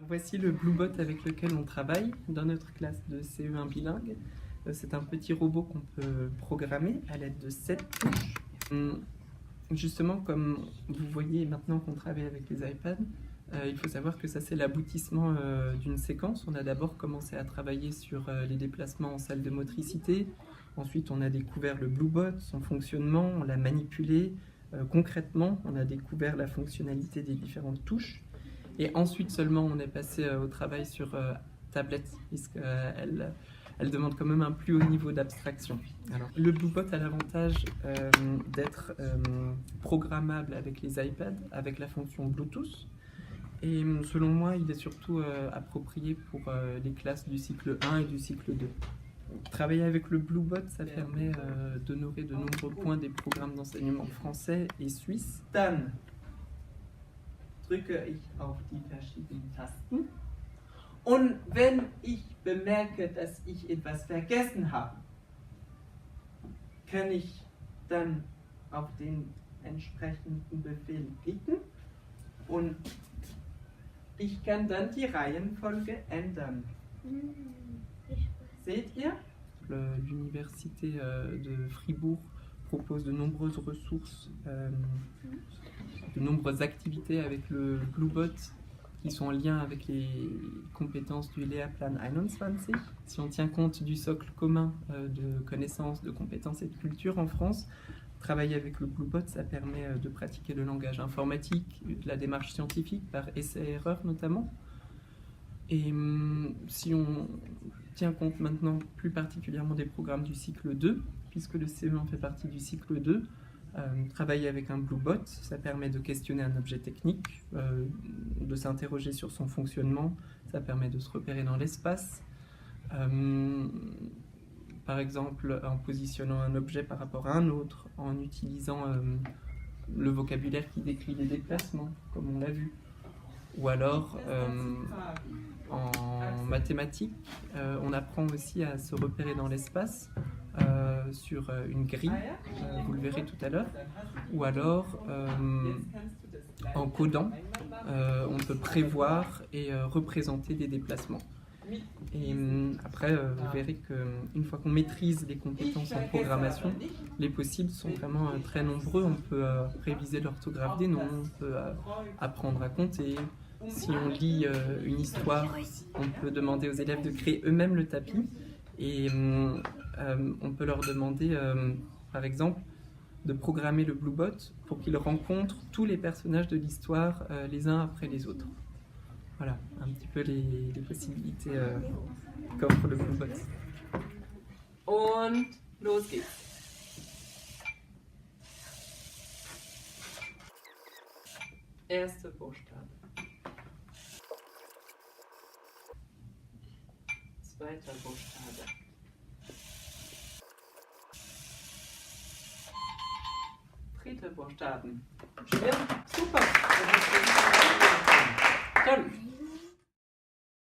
Voici le Bluebot avec lequel on travaille dans notre classe de CE1 bilingue. C'est un petit robot qu'on peut programmer à l'aide de 7 touches. Justement, comme vous voyez maintenant qu'on travaille avec les iPads, il faut savoir que ça c'est l'aboutissement d'une séquence. On a d'abord commencé à travailler sur les déplacements en salle de motricité. Ensuite, on a découvert le Bluebot, son fonctionnement, on l'a manipulé concrètement. On a découvert la fonctionnalité des différentes touches. Et ensuite seulement, on est passé au travail sur tablette, puisqu'elle demande quand même un plus haut niveau d'abstraction. Alors, le Bluebot a l'avantage d'être programmable avec les iPads, avec la fonction Bluetooth. Et selon moi, il est surtout approprié pour les classes du cycle 1 et du cycle 2. Travailler avec le Bluebot, ça permet d'honorer de nombreux points des programmes d'enseignement français et suisse. Dann drücke ich auf die verschiedenen Tasten und wenn ich bemerke, dass ich etwas vergessen habe, kann ich dann auf den entsprechenden Befehl klicken und ich kann dann die Reihenfolge ändern. Seht ihr? L'université de Fribourg propose de nombreuses ressources, de nombreuses activités avec le Bluebot qui sont en lien avec les compétences du Lehrplan 21. Si on tient compte du socle commun de connaissances, de compétences et de culture en France, travailler avec le Bluebot, ça permet de pratiquer le langage informatique, de la démarche scientifique par essai-erreur notamment. Et si on tient compte maintenant plus particulièrement des programmes du cycle 2, puisque le CE1 fait partie du cycle 2, travailler avec un Bluebot, ça permet de questionner un objet technique, de s'interroger sur son fonctionnement, ça permet de se repérer dans l'espace. Par exemple, en positionnant un objet par rapport à un autre, en utilisant le vocabulaire qui décrit les déplacements, comme on l'a vu. Ou alors, en mathématiques, on apprend aussi à se repérer dans l'espace sur une grille, vous le verrez tout à l'heure. Ou alors, en codant, on peut prévoir et représenter des déplacements. Et après, vous verrez qu'une fois qu'on maîtrise les compétences en programmation, les possibles sont vraiment très nombreux. On peut réviser l'orthographe des noms, on peut apprendre à compter. Si on lit une histoire, on peut demander aux élèves de créer eux-mêmes le tapis. Et on peut leur demander, par exemple, de programmer le Bluebot pour qu'il rencontre tous les personnages de l'histoire les uns après les autres. Voilà, un petit peu les possibilités qu'offre le Bluebot. Und los geht's. Erster Buchstabe. Zweiter Buchstabe. Dritter Buchstaben. Schwer? Super. Toll.